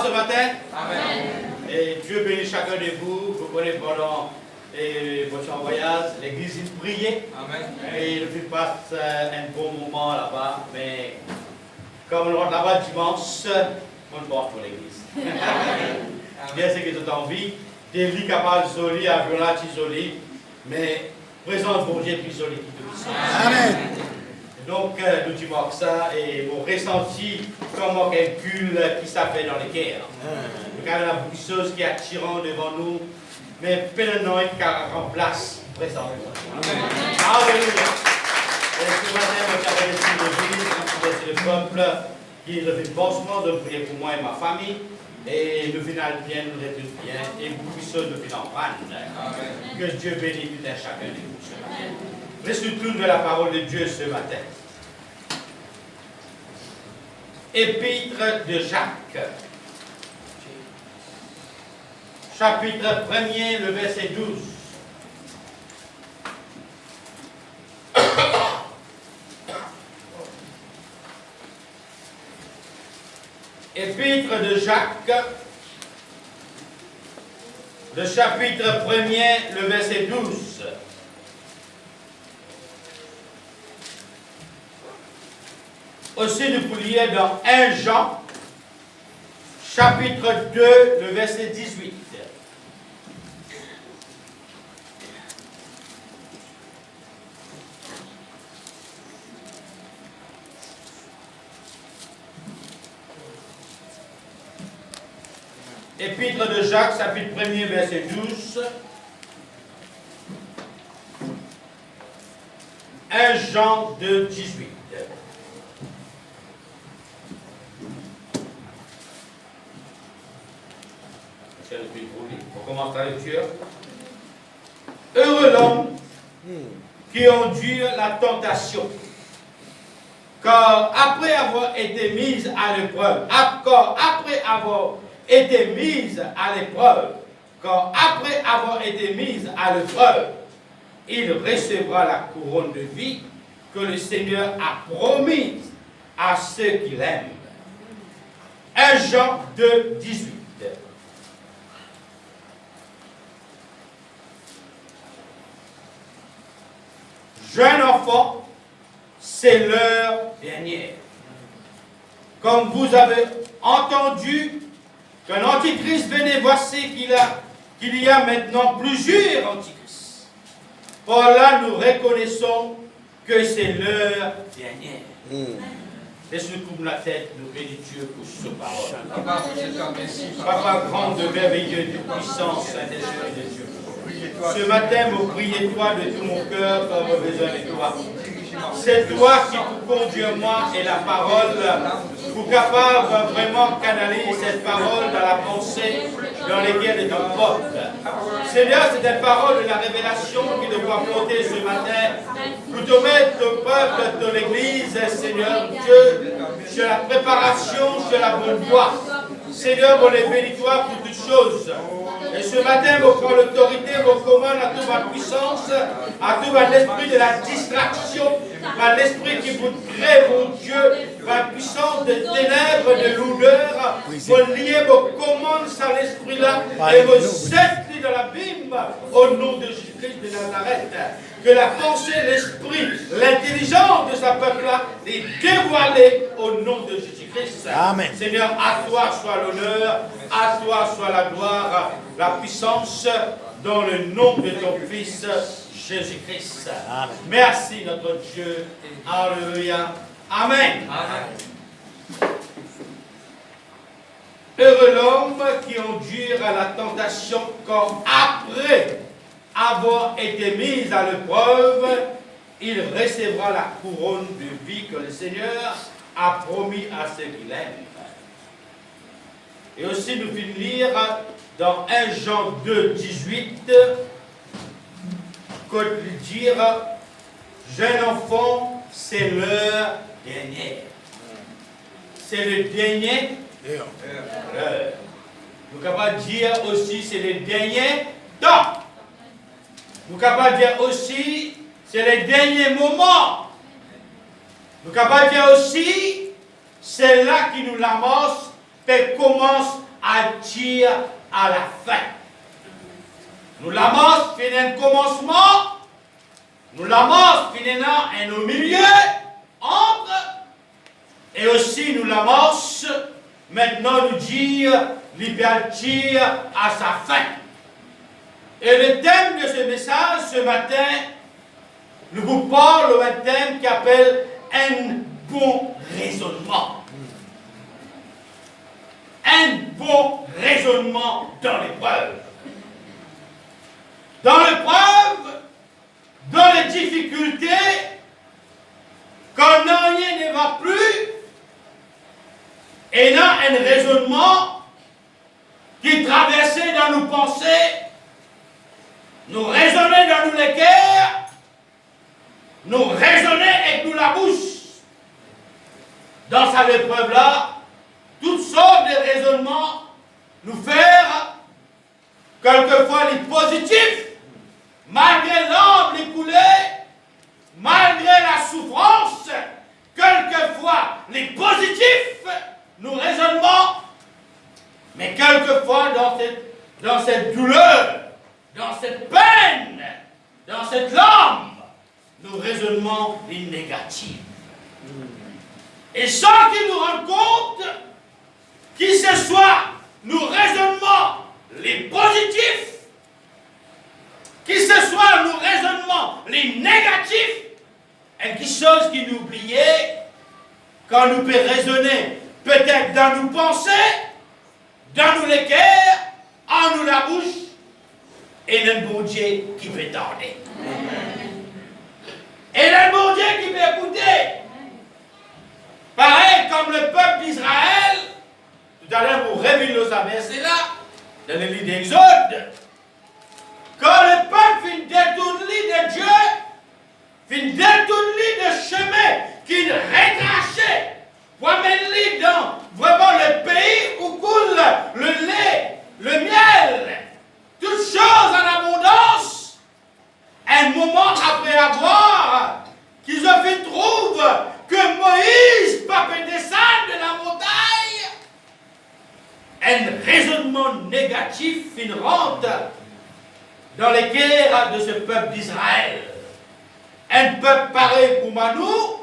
ce matin? Amen. Et Dieu bénit chacun de vous. Vous connaissez pendant votre voyage, l'église il priait. Amen. Et il passe un bon moment là-bas. Mais comme on rentre là-bas dimanche, on pense pour l'église. Bien ce qui est en vie. Des lits capables isolés, avions isolés. Mais présence bon Dieu plus isolé qui tout ça. Amen. Donc, nous disons ça et mon ressenti comme un calcul qui s'appelle dans les cœurs. Regarde la bouisseuse qui est attirante devant nous, mais pleinement qui remplace présent. Alléluia. Et ce matin, je vais sur l'église, sur le peuple qui est le renforcement de prier pour moi et ma famille. Et le final bien, nous êtes bien, et vous puissiez le final prendre. Que Dieu bénisse tout un chacun de vous ce matin. Restons de la parole de Dieu ce matin. Épître de Jacques. Chapitre 1er, le verset 12. Épître de Jacques, le chapitre 1er, le verset 12. Aussi, nous pouvons lire dans 1 Jean, chapitre 2, le verset 18. Épître de Jacques, chapitre 1er, verset 12. 1 Jean 2, 18. On commence la lecture. Heureux l'homme qui endure la tentation, car après avoir été mis à l'épreuve, il recevra la couronne de vie que le Seigneur a promise à ceux qui l'aiment. 1 Jean 2, 18. Jeune enfant, c'est l'heure dernière. Comme vous avez entendu qu'un antichrist venait, voici qu'il y a maintenant plusieurs antichrists. Par là, nous reconnaissons que c'est l'heure dernière. Laisse-nous couvrir la tête, nous bénissons Dieu pour ce parole. Papa, grand de merveilleux, de puissance, Saint-Esprit de Dieu. Ce matin, me priez-toi de tout mon cœur, comme j'ai besoin de toi. C'est toi qui pour conduire moi et la parole, pour capable vraiment canaliser cette parole dans la pensée, dans lesquelles de ton peuple. Seigneur, c'est une parole de la révélation qui doit porter ce matin pour te mettre ton peuple de l'église, Seigneur Dieu, sur la préparation, sur la bonne voie. Seigneur, mon bénis-toi pour toutes choses. Et ce matin, vous prend l'autorité, vous commande à toute ma puissance, à tout l'esprit de la distraction, par l'esprit qui vous crée, mon Dieu, par la puissance de ténèbres, de lourdeur, vous liez vos commandes à l'esprit-là et vous êtes dans l'abîme au nom de Jésus-Christ de Nazareth. Que la pensée, l'esprit, l'intelligence de sa peuple-là est dévoilée au nom de Jésus-Christ. Amen. Seigneur, à toi soit l'honneur, à toi soit la gloire, la puissance, dans le nom de ton Fils, Jésus-Christ. Merci notre Dieu. Alléluia. Amen. Amen. Heureux l'homme qui endure à la tentation comme après avoir été mis à l'épreuve, il recevra la couronne de vie que le Seigneur a promis à ceux qui l'aiment. Et aussi nous finissons lire dans 1 Jean 2, 18, que dire, jeune enfant, c'est l'heure dernière. C'est le dernier heure. Nous sommes capables de dire aussi, c'est le dernier temps. Nous sommes capables de dire aussi, c'est le dernier moment. Nous sommes capables de dire aussi, c'est là qui nous l'amorce et commence attire à la fin. Nous l'amorce fin un commencement, nous l'amorce fin un au milieu, entre, et aussi nous l'amorce maintenant nous dire l'hypertire à sa fin. Et le thème de ce message ce matin, nous vous parle d'un thème qui appelle un bon raisonnement. Un bon raisonnement dans l'épreuve. Dans l'épreuve, dans les difficultés, quand rien ne va plus, et là un raisonnement qui traversait dans nos pensées, nous raisonnait dans nos cœurs, nous raisonnait avec nous la bouche. Dans cette épreuve-là, toutes sortes de raisonnements nous faire quelquefois les positifs, malgré l'âme écoulée, malgré la souffrance, quelquefois les positifs, nos raisonnements, mais quelquefois dans cette douleur, dans cette peine, dans cette larme, nos raisonnements les négatifs. Et sans qu'ils nous rendent compte, que ce soit nos raisonnements les positifs, que ce soit nos raisonnements les négatifs, et quelque chose qui nous oubliait, quand nous pouvons raisonner, peut-être dans nos pensées, dans nos cœurs, en nous la bouche, et le bon Dieu qui peut tarder. Et le bon Dieu qui peut écouter. Pareil comme le peuple d'Israël, tout à l'heure vous révélez nos versets là, dans le livre d'Exode, quand le peuple finit détourner de Dieu, finit détourner de chemin qu'il rétrachait, pour amener dans vraiment le pays où coule le lait, le miel, toutes choses en abondance, un moment après avoir qu'ils ont fait trouve que Moïse peut descendre de la montagne, un raisonnement négatif rentre dans les cœurs de ce peuple d'Israël. Un peuple pareil pour nous,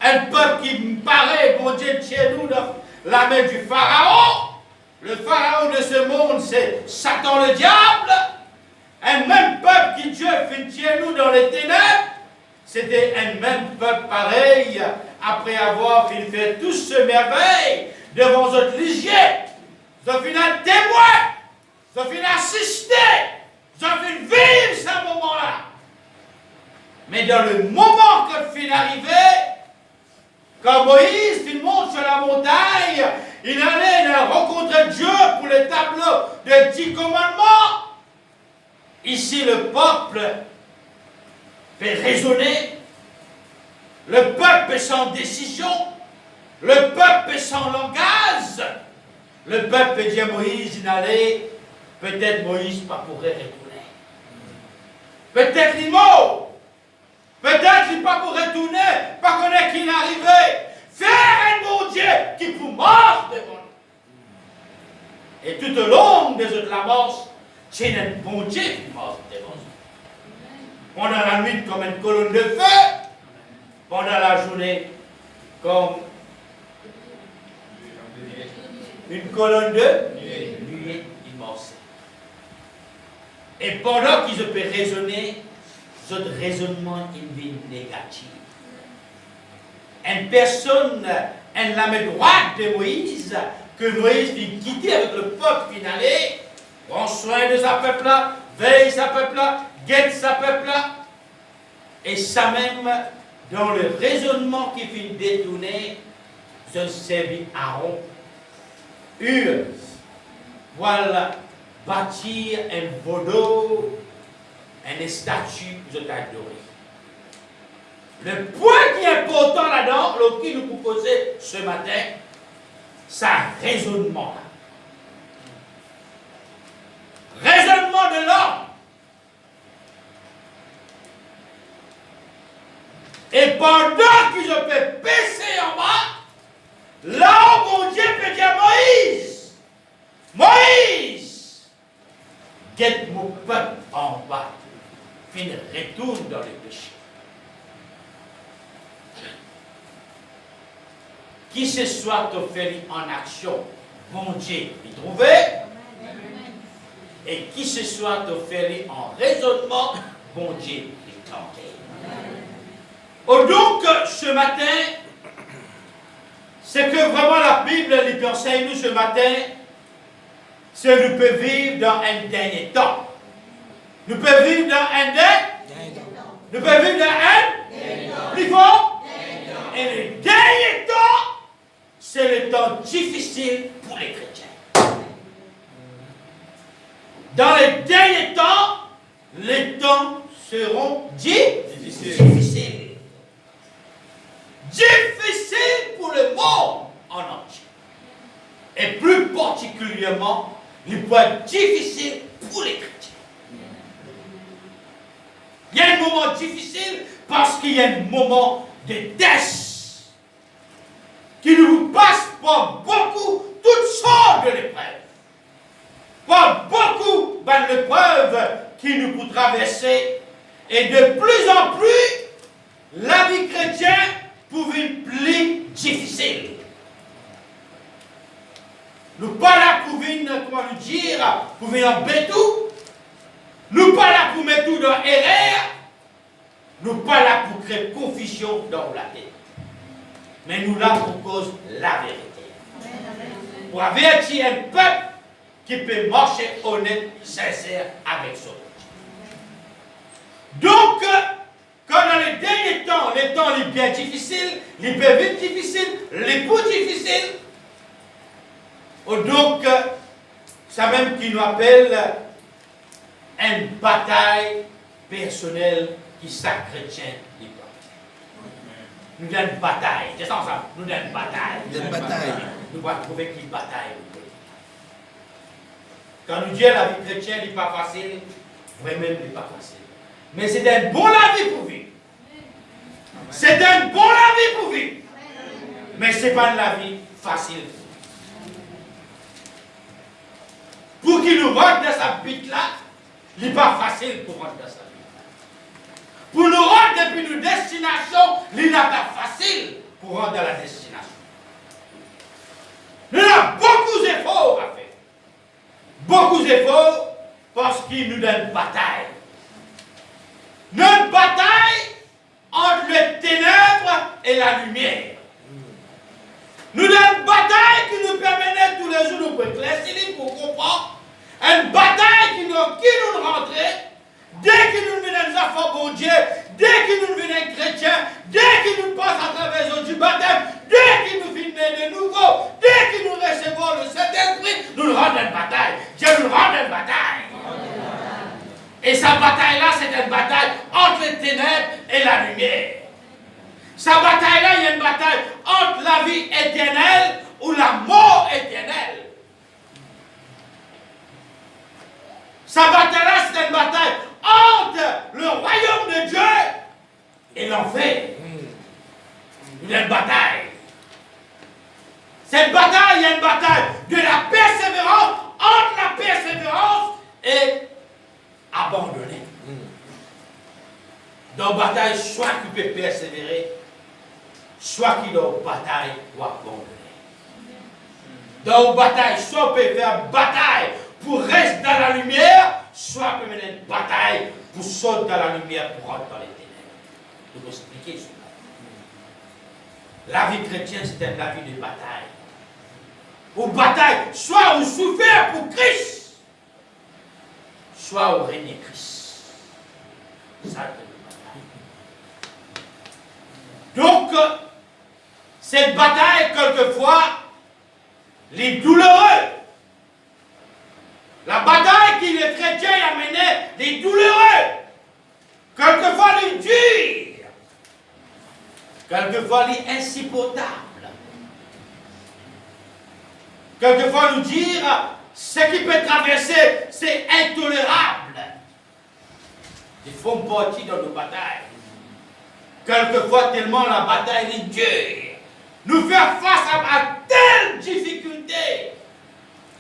un peuple qui paraît, bon Dieu, chez nous, dans la main du Pharaon. Le Pharaon de ce monde, c'est Satan le diable. Un même peuple qui Dieu fait chez nous dans les ténèbres. C'était un même peuple pareil, après avoir fait tout ce merveille devant votre ligier. Ils ont fini à témoin, ils ont fini à assister, ils ont fini vivre ce moment-là. Mais dans le moment que fin arrivé, quand Moïse monte sur la montagne, il allait rencontrer Dieu pour le tableau des 10 commandements. Ici, le peuple peut raisonner, le peuple est sans décision, le peuple est sans langage, le peuple peut dire Moïse, il allait, peut-être Moïse pas pourrait retourner. Peut-être il mort. Peut-être qu'il ne pas pour retourner, pas connaître qu'il est arrivé. Faire un bon Dieu qui vous marche devant nous. Et tout au long des autres l'amorce, c'est un bon Dieu qui marche devant nous. Pendant la nuit comme une colonne de feu, pendant la journée comme une colonne de nuée immense. Et pendant qu'ils peuvent raisonner, notre raisonnement est négatif. Une personne, elle la main droite de Moïse, que Moïse vient quitter avec le peuple finalé, prend soin de sa peuple-là, veille sa peuple-là, guette sa peuple-là, et ça même, dans le raisonnement qui finit détourné, se servit Aaron. Ur, voilà, bâtir un vaudou, une statue de adorée. Le point qui est important là-dedans, qui nous proposait ce matin, c'est un raisonnement. Raisonnement de l'homme. Et pendant qu'ils ont baisser en bas, là où mon Dieu peut dire Moïse, Qu'est mon peuple en bas, fin retourne dans le péché. Qui ce soit te fait en action, bon Dieu, il trouver. Et qui ce soit te fait en raisonnement, bon Dieu, il tenter. Oh, donc, ce matin, c'est que vraiment la Bible nous enseigne nous ce matin, c'est que nous pouvons vivre dans un dernier temps. Nous pouvons vivre dans un dernier temps. Nous pouvons vivre dans un plus fort. Et le dernier temps, c'est le temps difficile pour les chrétiens. Dans les derniers temps, les temps seront difficiles. Difficile pour le monde en entier. Et plus particulièrement, il peut être difficile pour les chrétiens. Il y a un moment difficile parce qu'il y a un moment de test qui nous passe par beaucoup, toutes sortes de l'épreuve. Par beaucoup d'épreuves qui nous peut traverser. Et de plus en plus, la vie chrétienne pouvait plus difficile. Nous pas là pour venir, comment nous dire, pour venir embêter tout. Nous pas là pour mettre tout dans l'erreur. Nous pas là pour créer confusion dans la tête. Mais nous là pour cause la vérité. Pour avertir un peuple qui peut marcher honnête, sincère avec son Dieu. Donc, quand dans les derniers temps, les temps les bien difficiles, les bien vite difficiles, les plus difficiles, donc, ça même qui nous appelle une bataille personnelle qui chaque chrétien y porte. Nous avons une bataille, c'est ça ensemble, nous avons une bataille. Nous devons trouver qui bataille. Quand nous disons la vie chrétienne n'est pas facile, vraiment elle n'est pas facile. Mais c'est un bon la vie pour vivre. C'est un bon la vie pour vivre. Mais ce n'est pas la vie facile. Pour qu'il nous rentre dans sa bite là, il n'est pas facile pour rentrer dans sa bite. Pour nous rendre depuis nos destinations, il n'est pas facile pour rentrer dans la destination. Il y a beaucoup d'efforts à faire. Beaucoup d'efforts parce qu'il nous donne une bataille. Notre bataille entre les ténèbres et la lumière. Nous avons une bataille qui nous permet tous les jours de éclaircir pour comprendre. Une bataille qui nous rentrer. Dès que nous venons des enfants pour Dieu, dès que nous venons chrétiens, dès que nous passons à travers du baptême, dès que nous venons de nouveau, dès que nous recevons le Saint-Esprit, nous rendons une bataille. Dieu nous rend une bataille. Et sa bataille-là, c'est une bataille entre les ténèbres et la lumière. Sa bataille-là, il y a une bataille entre la vie éternelle ou la mort éternelle. Sa bataille-là, c'est une bataille entre le royaume de Dieu et l'enfer. Il y a une bataille. Cette bataille, il y a une bataille de la persévérance, entre la persévérance et abandonner. Dans la bataille, soit tu peux persévérer, soit qu'il est en bataille pour abandonner. Dans la bataille, soit tu peux faire bataille pour rester dans la lumière, soit tu peux mener une bataille pour sortir dans la lumière, pour rentrer dans les ténèbres. Je vais expliquer cela. La vie chrétienne, c'est une vie de bataille. Ou bataille, soit on souffert pour Christ, soit on règne Christ. Ça, c'est une bataille. Donc, cette bataille, quelquefois, les douloureux. La bataille que les chrétiens a menée, les douloureux. Quelquefois, les durs. Quelquefois, les insupportables. Quelquefois, nous dire, ce qui peut traverser, c'est intolérable. Ils font partie dans nos batailles. Quelquefois, tellement la bataille est dure. Nous faire face à telle difficulté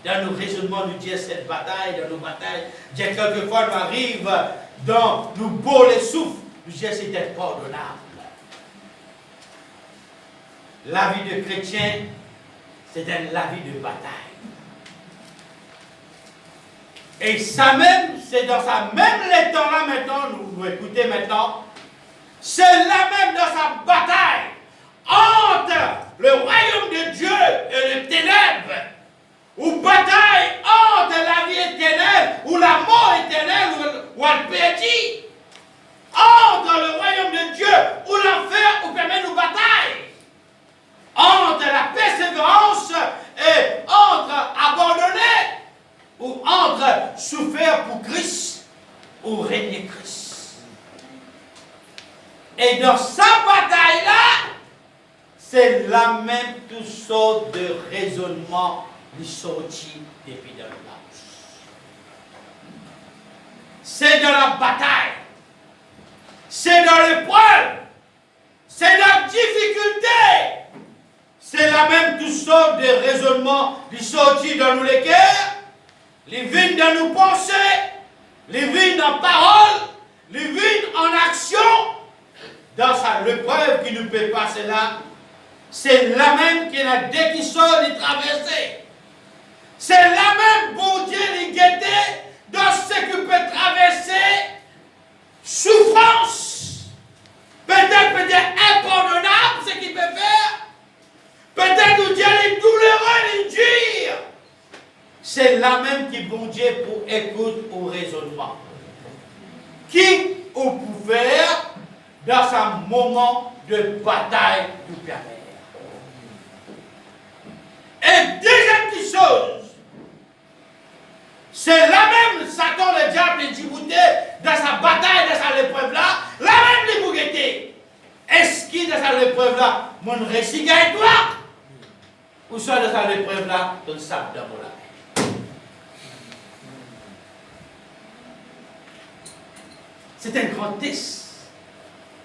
dans nos raisonnements, nous dire cette bataille, dans nos batailles, Dieu quelquefois nous arrive dans nous beaux les souffles, nous dire c'est impardonnable. La vie de chrétien, c'est la vie de bataille. Et ça même, c'est dans ça, même les temps-là maintenant, nous écoutez maintenant, c'est là même dans sa bataille entre le royaume de Dieu et les ténèbres, ou bataille entre la vie éternelle, ou la mort éternelle, ou le péché, entre le royaume de Dieu, ou l'enfer, ou permet nous bataille, entre la persévérance et entre abandonner, ou entre souffrir pour Christ, ou régner Christ. Et dans sa bataille-là, c'est la même toutes sortes de raisonnements qui sortent depuis dans le bouche. C'est dans la bataille, c'est dans l'épreuve, c'est dans la difficulté. C'est la même toutes sortes de raisonnements qui sortent dans nous les cœurs, les viennent dans nos pensées, les viennent en parole, les viennent en action. Dans l'épreuve qui nous peut passer là, c'est la même qu'il y a dès qu'il sort les traversées. C'est la même, bon Dieu, les guetter dans ce qui peut traverser souffrance. Peut-être impardonnable ce qu'il peut faire. Peut-être nous dire les douloureux, les durs. C'est la même qui, bon Dieu, pour écoute au raisonnement. Qui on peut faire dans un moment de bataille du Père. Et deuxième chose, c'est la même Satan, le diable, le Djibouti, dans sa bataille, dans sa épreuve là, la même libougueté. Est-ce qu'il dans sa épreuve là, mon récit gagne toi? Ou soit dans sa épreuve là, ton sac d'amour là. C'est un grand test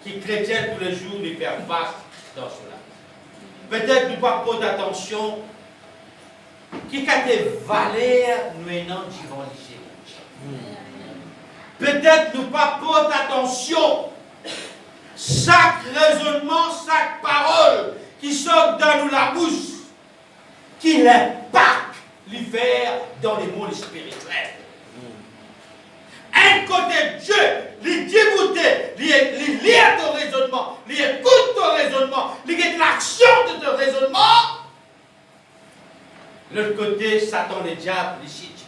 qui chrétien tous les jours lui faire face dans cela. Peut-être nous pas prendre attention qui a des valeurs nous ayant peut-être nous pas prendre attention chaque raisonnement, chaque parole qui sort dans nous la bouche, qui l'impact l'hiver dans les mondes spirituels. Un côté Dieu, les dégoûter, les lire ton raisonnement, les écoute ton raisonnement, les guette l'action de ton raisonnement. L'autre côté, Satan, le diable, les chutes.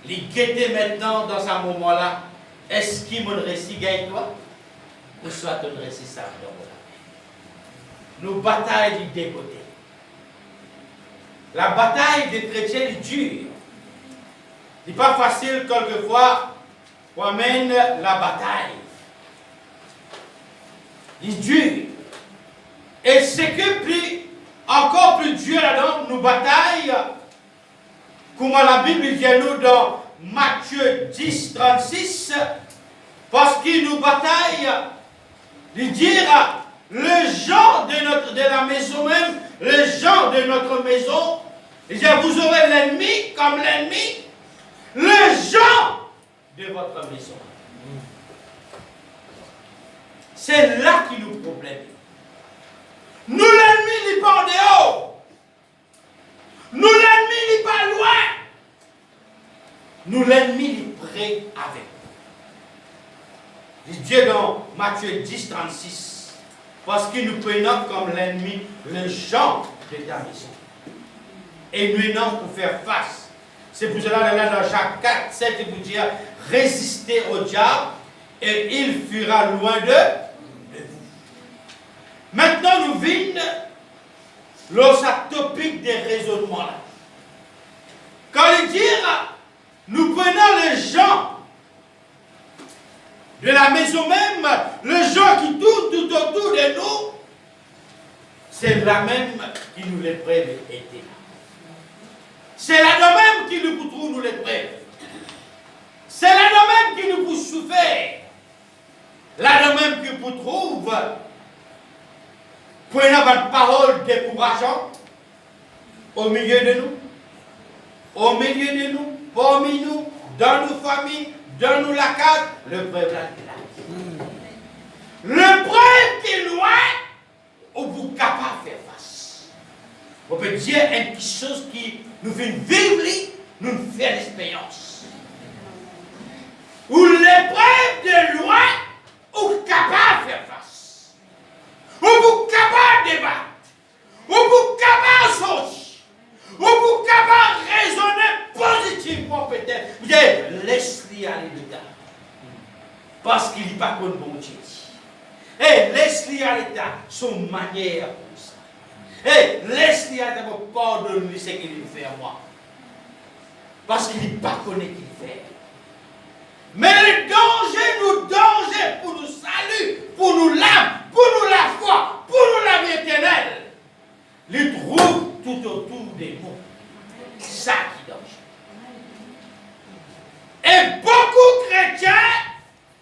Les guetter maintenant dans ce moment-là, est-ce qu'il mon récit gagne toi? Ou soit ton récit ça nos batailles du dégoûté. La bataille des chrétiens est dure. Ce n'est pas facile quelquefois pour amener la bataille. Il est dur. Et ce que encore plus dur là-dedans, nous bataille, comme la Bible dit nous dans Matthieu 10, 36, parce qu'il nous bataille, il dit les gens de la maison même, les gens de notre maison, il dit vous aurez l'ennemi comme l'ennemi, les gens de votre maison. C'est là qu'il nous problème. Nous l'ennemi n'est pas en dehors. Nous l'ennemi n'est pas loin. Nous l'ennemi est près avec nous. Dieu dans Matthieu 10, 36. Parce qu'il nous prenons comme l'ennemi les gens de ta maison. Et nous non pour faire face. C'est pour cela là dans Jacques 4, 7, il vous dire résistez au diable et il fuira loin de vous. Maintenant, nous venons le topic des raisonnements là. Quand il dit, nous prenons les gens de la maison même, les gens qui tournent tout autour de nous, c'est la même qui nous les prête aider. C'est la même qui nous trouve nous les prête. C'est la même qui nous pousse souffrir. La même qui nous trouve prenant une parole décourageante au milieu de nous. au milieu de nous, parmi nous, dans nos familles, dans nos lacages, le peuple là. Le peuple qui est loin, on vous capable de faire face. On peut dire quelque chose qui nous fait vivre, nous fait l'expérience. Ou les preuves de loin, on est capable de faire face. On est capable de débattre. On est capable de sortir. On est capable de raisonner positivement peut-être. Vous dites, laisse-les aller dedans. Parce qu'il n'est pas comme bon Dieu. Et laisse-les aller dedans, son manière comme ça. Et laisse-les aller dedans, pardonne-lui ce qu'il fait à moi. Parce qu'il n'est pas connu qu'il fait. Mais le danger pour nous salut, pour nous l'âme, pour nous la foi, pour nous la vie éternelle, il trouve tout autour de nous. C'est ça qui est danger. Et beaucoup de chrétiens,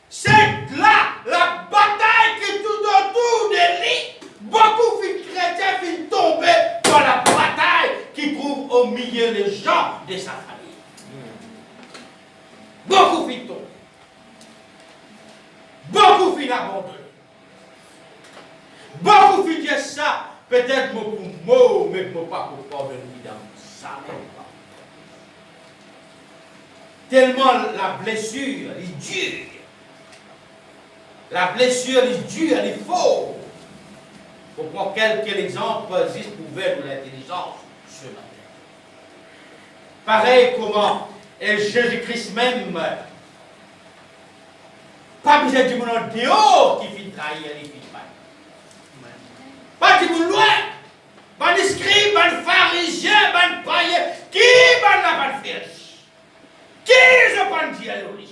c'est là la bataille qui est tout autour de lui. Beaucoup de chrétiens finissent tomber dans la bataille qui trouve au milieu des gens de sa famille. Beaucoup finissent tomber. Beaucoup finissent abandonner. Beaucoup finissent dire ça. Peut-être pour moi, mais pas pour pardonner dans ça même pas. Tellement la blessure est dure. La blessure est dure, elle est fausse. Pour prendre quelques exemples, juste pour voir l'intelligence ce matin. Pareil comment Jésus-Christ même, pas besoin du monde en dehors qui finit trahir les filles. Pas du monde loin. Pas de scribes, pas de pharisiens, pas de païens. Qui n'a pas de faire? Qui n'a pas de dialogue?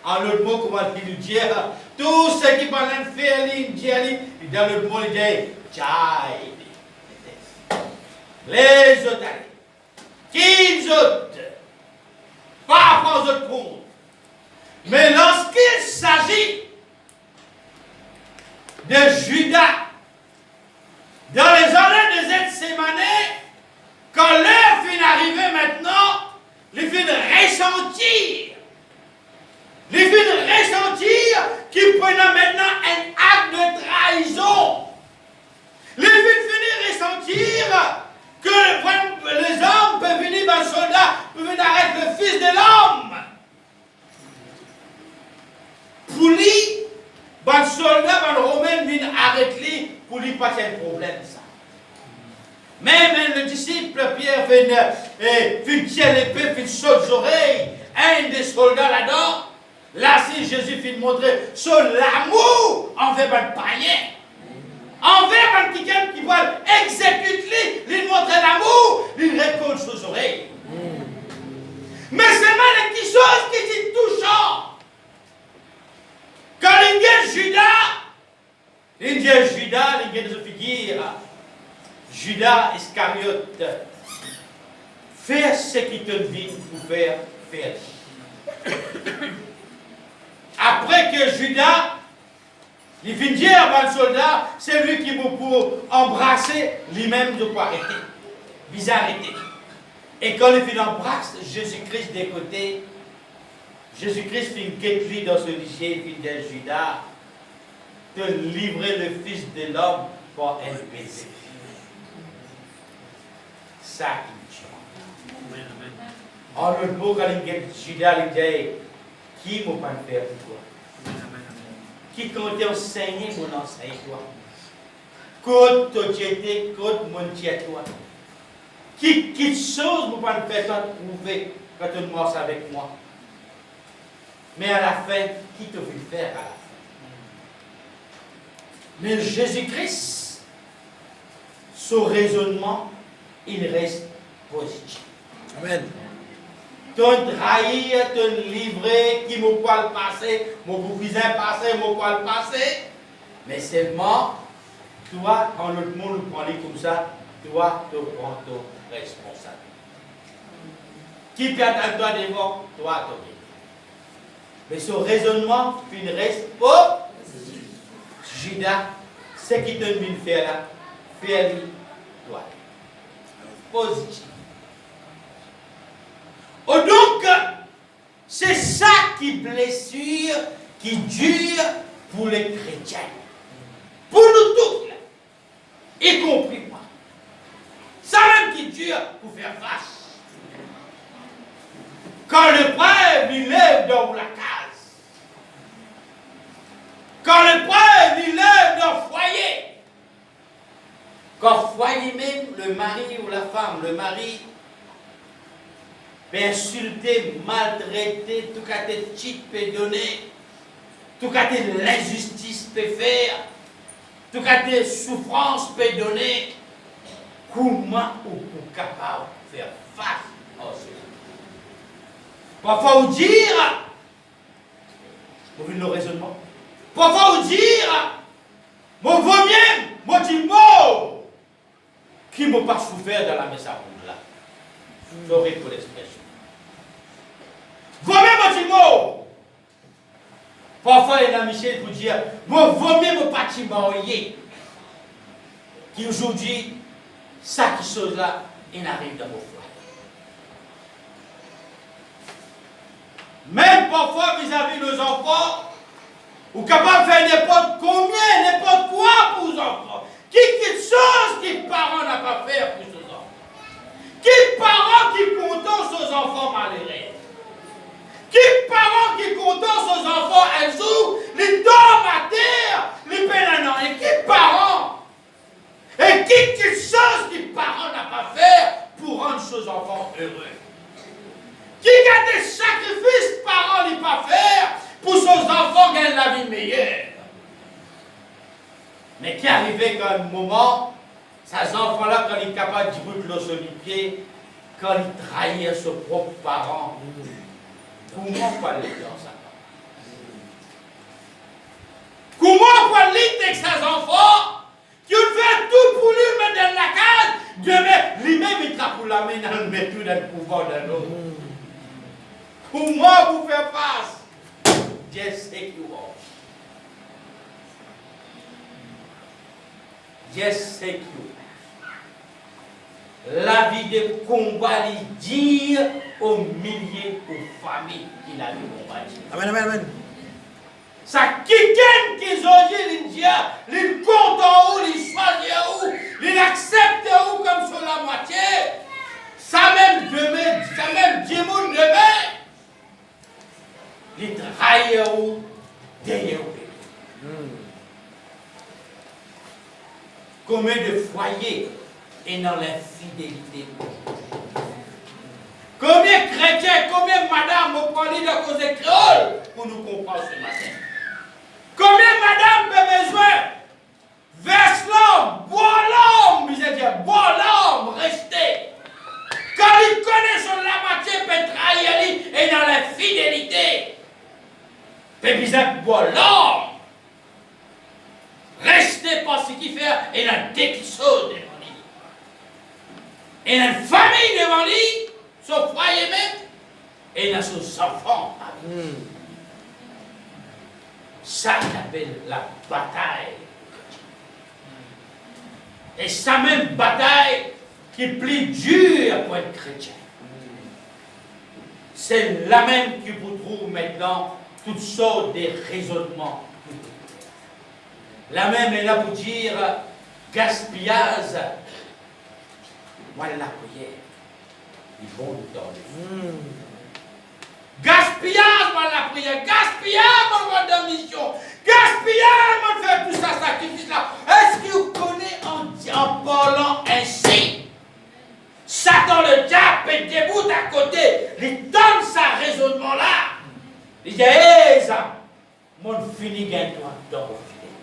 En l'autre mot, comment il nous dit, tous ceux qui parlent de faire, dans l'autre mot, il dit, les autres, qui autres, pas aux autres comptes. Mais lorsqu'il s'agit de Judas, dans les années de Gethsémani, quand l'heure finit d'arriver maintenant, il finit de ressentir. Il finit de ressentir qu'il prenait maintenant un acte de trahison. Il finit de ressentir que les hommes peuvent venir, les soldats peuvent venir arrêter le fils de l'homme. Pour lui, les soldats, les romains viennent arrêter lui, pour lui pas un problème ça. Même le disciple Pierre fait tirer l'épée, fait sauter les oreilles. Un des soldats là-dedans, là si Jésus fait montrer son l'amour envers le païen. Envers quelqu'un qui va exécuter, lui montrer l'amour, lui récolte ses oreilles. Mais c'est même une petite chose qui est touchante. Quand il dit Judas, il dit de figure, Judas Iscariote, faire ce qui te dit pour faire. Après que Judas, il vient dire à un soldat, c'est lui qui vous pour embrasser, lui-même de quoi arrêter. Bizarre arrêter. Et quand il finit embrasse Jésus-Christ des côtés, Jésus-Christ fit une quête dans ce lycée, il dit Judas, de livrer le Fils de l'homme pour un baiser. Ça qui tue. En le mot, quand il dit Judas, il dit, qui m'a pas faire pour toi? Qui compte enseigner mon enseigne toi? Côte ton tiété, côte mon tiété toi? Qui chose m'a pas faire toi trouver quand tu marches avec moi? Mais à la fin, qui te fait faire à la fin? Mais Jésus-Christ, son raisonnement, il reste positif. Amen. Ton trahir, ton livrer, qui m'a pas le passé, mon voisin passé, m'a pas le passé. Mais seulement, toi, quand l'autre monde nous prend comme ça, toi, tu prends ton responsabilité. Qui peut attendre toi devant, toi, tu es. Mais son raisonnement, il reste positif. Judas, ce qui te vient faire là, fais-le toi. Positif. Donc, c'est ça qui blessure, qui dure pour les chrétiens. Pour nous tous, y compris moi. Ça même qui dure pour faire face. Quand l'épreuve, il lève dans la case. Quand l'épreuve, il lève dans le foyer. Quand le foyer même, le mari ou la femme, le mari, peut insulter, maltraiter, tout cas de cheat peut donner, tout cas de l'injustice peut faire, tout cas de souffrance peut donner, comment on peut capable de faire face à cela? Parfois vous dire, vous voyez le raisonnement, parfois vous dire, mon vaut mieux, mon dit mot, qui ne m'a pas souffert dans la message là. J'aurais pour l'expression. Vaut mieux mon dit mot. Parfois il y a Michel pour dire, mon vaut mieux mon petit marié, qui aujourd'hui, ça qui chose là, il arrive dans mon foyer. Même parfois vis-à-vis de nos enfants, ou capable de faire n'importe combien, n'importe quoi pour nos enfants. Quelque chose que les parents n'ont pas fait pour nos enfants. Quels parents qui comptent sur enfants malheureux? Quels parents qui comptent sur enfants un jour, les tombent à terre, les peines à et quels parents? Et quelque chose que les parents n'ont pas fait pour rendre ces enfants heureux. Qui a des sacrifices parents n'ont pas faire pour ses enfants gagnent la vie meilleure. Mais qui arrivait qu'à un moment, ces enfants-là, quand ils sont capables de brûler l'eau sur les pieds, quand ils trahissent ses propres parents, comment pas les dire ça? Comment pas les avec ses enfants qui ont fait tout pour lui mettre dans la case, demain, lui-même il sera pour la main dans le mettre tout dans le pouvoir de l'autre. Comment vous faire face? Just take you off. Just take you. La vie de combat, il dit aux milliers de familles qu'il a vu combattre. Amen, amen, amen. Ça quelqu'un qui aujourd'hui l'Indien, il compte en haut, il choisit en haut, il accepte en haut comme sur la moitié. Ça même demain, ça même dimanche demain. Il travaille en haut, derrière eux. Combien de foyers est dans l'infidélité? Combien de chrétiens, combien de madames ont parlé de cause de créole pour nous comprendre ce matin? Combien de madames ont besoin? Verse l'homme, bois l'homme, il dit, bois l'homme, restez. Quand il connaît son la moitié, peut trahir et dans l'infidélité. Peut bizarre, bois l'homme. Restez par ce qu'il fait et dans des choses devant lui. Et dans une famille devant lui, son foyer même, et dans ses enfants. Ça s'appelle la bataille. Et ça même bataille qui est plus dure pour un chrétien. C'est la même qui vous trouve maintenant toutes sortes de raisonnements. La même est là pour dire gaspillage. Voilà la prière. Ils vont dans les gaspillage, voilà la prière. Gaspillage, on va dans la mission. Gaspillage, on fait tout ça, sacrifice là. Est-ce que vous connaissez en parlant ainsi? Satan le diable est debout à côté. Il donne sa raisonnement là. Il dit, hé, ça, mon fini gagne-toi dans vos filets.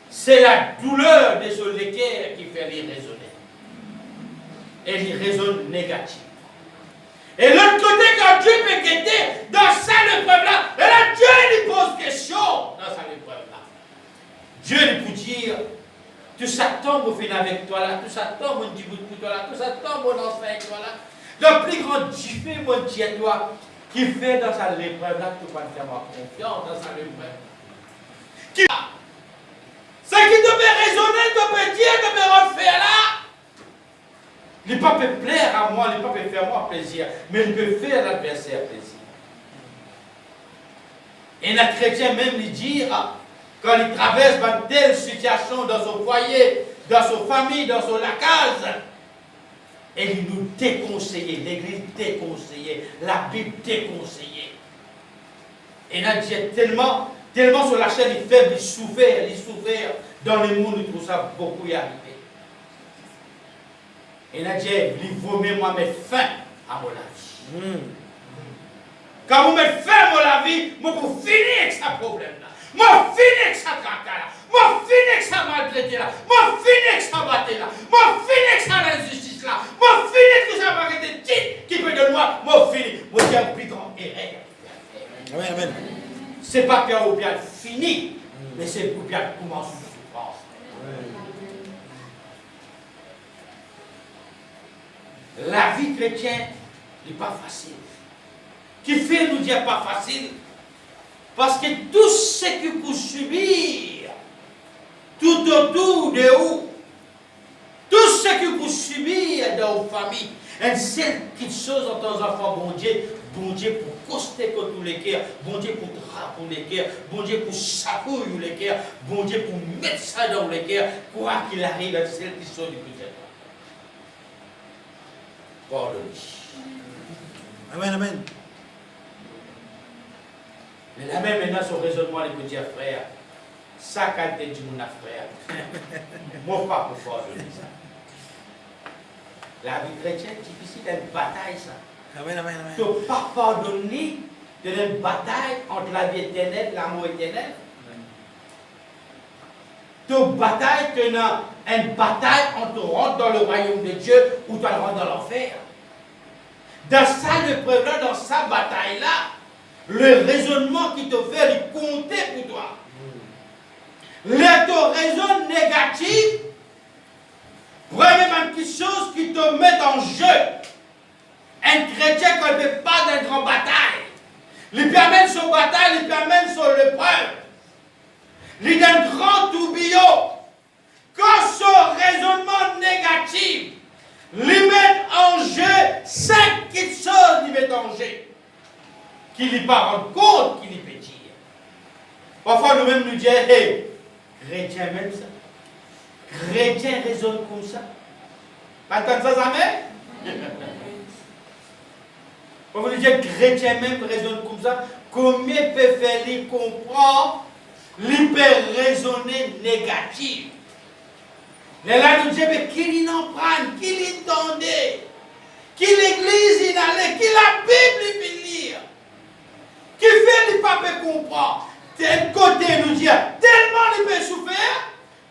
C'est la douleur de ce léquer qui fait les raisonner. Et il raisonne négativement. Et l'autre côté, quand Dieu peut guetter dans sa épreuve-là, et là, Dieu lui pose question dans sa épreuve-là. Dieu lui peut dire, tout ça tombe au final avec toi là, tout ça tombe au petit bout de toi là, tout ça tombe au enfant avec toi là. Le plus grand Dieu, mon Dieu, toi, qui fait dans sa épreuve-là, tu vas faire confiance dans sa épreuve. Qui ce qui te peut raisonner, te peut dire, te peut refaire là. Il ne peut pas plaire à moi, il ne peut pas faire moi plaisir, mais il peut faire l'adversaire plaisir. Et un chrétien même lui dire, quand il traverse une telle situation dans son foyer, dans sa famille, dans son case, et il nous déconseille, l'église déconseille, la Bible déconseille. Et il a dit tellement sur la chaîne, il faible, il souffert. Dans le monde, il trouve ça beaucoup y arriver. Et il a dit, il vaut mieux moi mettre fin à mon avis. Quand vous mettez fin à mon avis, moi pour finir avec ce problème-là, moi finir avec ce tracas-là, moi finir avec ce maltraité-là, moi finir avec ce batté-là, moi finir avec cette injustice-là, moi finir avec tout ça parce que des titres qui peut de moi finir. Moi j'ai un plus grand erreur. Amen, amen. C'est pas qu'il y a bien fini, mais c'est pour bien commencer sous souffrance. La vie chrétienne n'est pas facile. Qui fait nous dire pas facile? Parce que tout ce que vous subir, tout autour de vous, tout ce que vous subir dans vos familles, une seule petite chose en temps enfant, bon Dieu pour coster contre tous les cœurs, bon Dieu pour draper les cœurs, bon Dieu pour sapouiller les cœurs, bon Dieu pour mettre ça dans les cœurs, quoi qu'il arrive, une seule petite chose du plus pardonne. Amen, amen. Mais là même maintenant, son raisonnement, il peut dire, frère, ça qualité du mon frère, moi pas pour pardonner ça. La vie chrétienne, c'est difficile, c'est une bataille ça. Amen, amen, amen. Tu ne peux pas pardonner de une bataille entre la vie éternelle et l'amour éternel. Tu bataille, tu as une bataille entre tu rentres dans le royaume de Dieu ou tu rentres dans l'enfer. Dans ça, le problème, dans sa bataille-là, le raisonnement qui te fait compter pour toi. Les ton raison négative, premièrement, quelque chose qui te met en jeu. Un chrétien qui ne fait pas d'être en bataille. Il permet son bataille, il permet son l'épreuve. Il a un grand tourbillon. Quand son raisonnement négatif lui met en jeu 5 petites choses, lui met en jeu. Qu'il n'y pas rendre compte qu'il y peut dire. Parfois nous-mêmes nous disons, hey, chrétien même ça. Chrétien raisonne comme ça. Pas tant ça, jamais? Parfois nous disons, chrétien même raisonne comme ça. Combien peut faire lui comprendre, lui peut raisonner négatif? Mais là nous disons, mais qu'il y en prenne, qu'il y entendait, qu'il l'église y allait, qu'il la Bible il lire. Qui fait le pape comprendre? Tel côté nous dire, tellement il peut souffrir,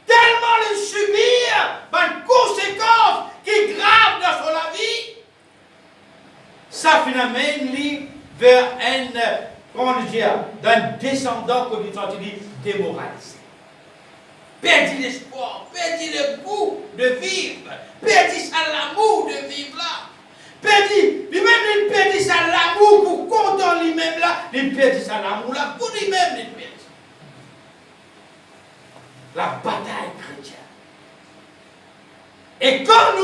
tellement il subir, une conséquence qui grave dans son vie, ça finalement il vers un, comment dire, d'un descendant qu'on dit démoralisé. Perdu l'espoir, perdu le goût de vivre, perdu l'amour de vivre là. Perdu, lui-même il perdit ça l'amour pour compter lui-même là, il perdit ça l'amour là pour lui-même il perdit. La bataille chrétienne. Et quand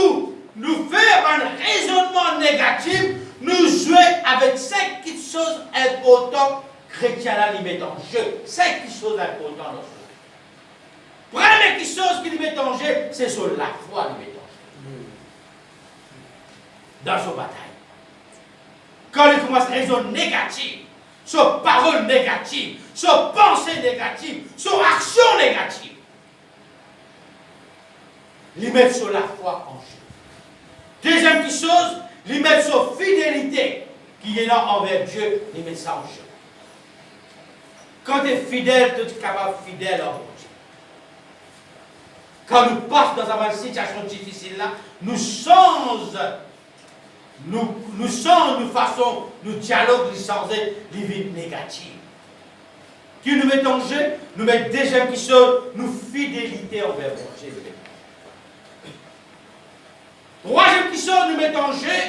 nous faisons un raisonnement négatif, nous jouons avec 5 petites choses importantes chrétiennes là, ils mettent en jeu. 5 petites choses importantes dans ce jeu. Première petite chose qui lui met en jeu, c'est sur la foi lui met en jeu. Dans son bataille. Quand il commence à raisonner négative, sur parole négative, sur pensée négative, sur action négative, il met sur la foi en jeu. Deuxième petite chose, il met sur fidélité qui est là envers Dieu, il met ça en jeu. Quand tu es fidèle, tu es capable de fidèle envers Dieu. Quand nous passons dans une situation difficile là, nous façons, nous dialoguons sans être les vies négatives. Qui nous met en jeu, nous met deuxième chose, nous fidélité envers Dieu. Troisième chose, nous met en jeu,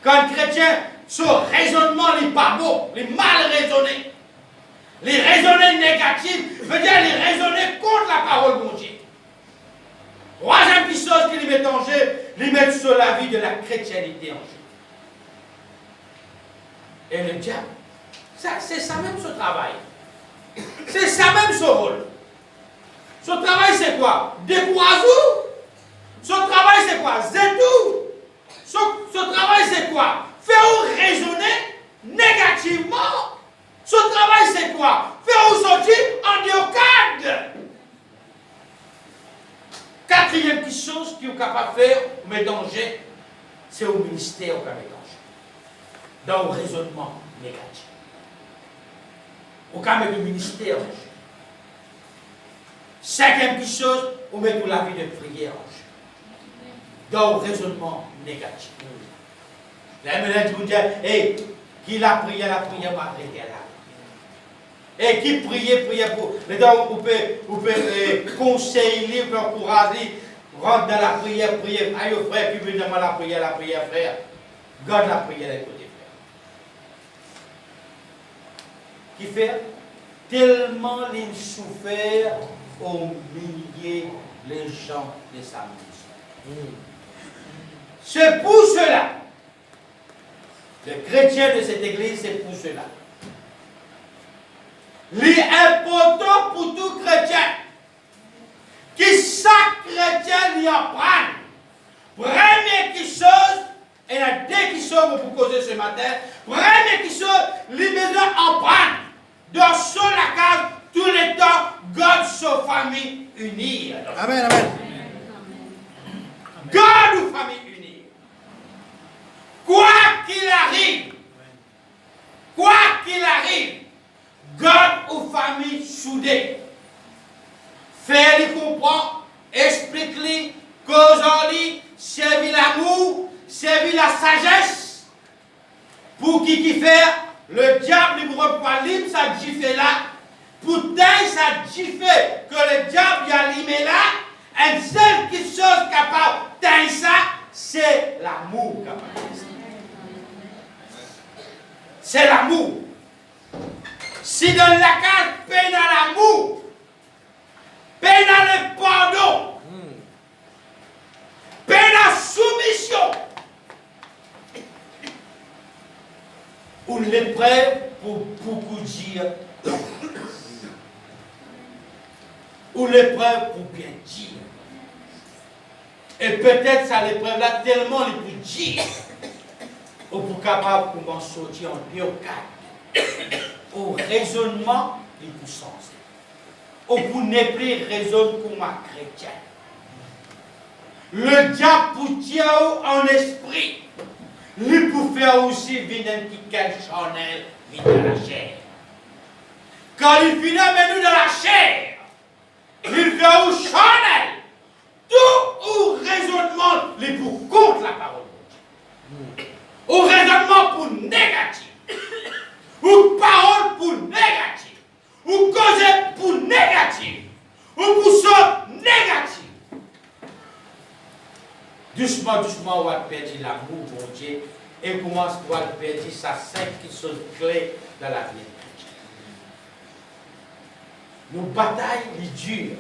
quand un chrétien, son raisonnement n'est pas bon, il est mal raisonné. Les raisonner négatifs veut dire les raisonner contre la parole de Dieu. Troisième chose qui lui met en jeu, les mettre sur la vie de la chrétienté en jeu. Et le diable, c'est ça même son travail. C'est ça même son rôle. Son travail c'est quoi? Décourager. Son travail c'est quoi? Zétou. Son travail c'est quoi? Faire raisonner négativement. Son travail c'est quoi? Faire sortir en déocade. Quatrième chose qu'il est capable de faire, mais danger, c'est au ministère qu'on met danger. Dans le raisonnement négatif. Au cas du ministère. Cinquième chose, on met la vie de prière en jeu. Dans le raisonnement négatif. La ménage vous dit, hey, qui l'a prié, m'a arrêté là. Et qui priait pour. Mais donc, vous pouvez conseiller, vous pouvez encourager, rentre dans la prière, prier. Aïe, frère, qui veut demander la prière, frère. Garde la prière des côtés, frère. Qui fait? Tellement il souffert au milieu les gens de sa maison. C'est pour cela. Le chrétien de cette église, c'est pour cela. L'important pour tout chrétien, que chaque chrétien lui apprenne. Première chose, et il y a deux qui sont pour causer ce matin. Première chose, les besoins apprendre. Dans son la case, tout le temps, garde sa famille unie. Amen, amen. Garde une famille unie. Quoi qu'il arrive, garde une famille soudée. Fais-lui comprendre, explique-lui, cause-lui, servis l'amour, servis la sagesse. Pour qui fait, le diable lui reprend libre, ça dit fait là. Pourtant, ça dit fait que le diable y a limé là. Une seule chose capable de ça, c'est l'amour capable. C'est l'amour. Si dans la case, peine à l'amour, peine à le pardon, peine à soumission, ou l'épreuve pour beaucoup dire, ou l'épreuve pour bien dire. Et peut-être ça l'épreuve là tellement il peut dire, ou pour capable de m'en sortir en déocade. Au raisonnement, il peut changer. Ou pour ne plus raisonner comme un chrétien. Le diable pour tirer en esprit. Il peut faire aussi venir un petit charnel, venir dans la chair. Quand il finit avec nous dans la chair, il fait un charnel. Tout au raisonnement, il pour contre la parole. Au raisonnement pour négatif. Ou parole pour négatif. Ou cause pour négatif. Ou pour ça négatif. Doucement, doucement, on va perdre l'amour, mon Dieu. Et commence à perdre sa cinq choses clés dans la vie. Nos batailles, les dures.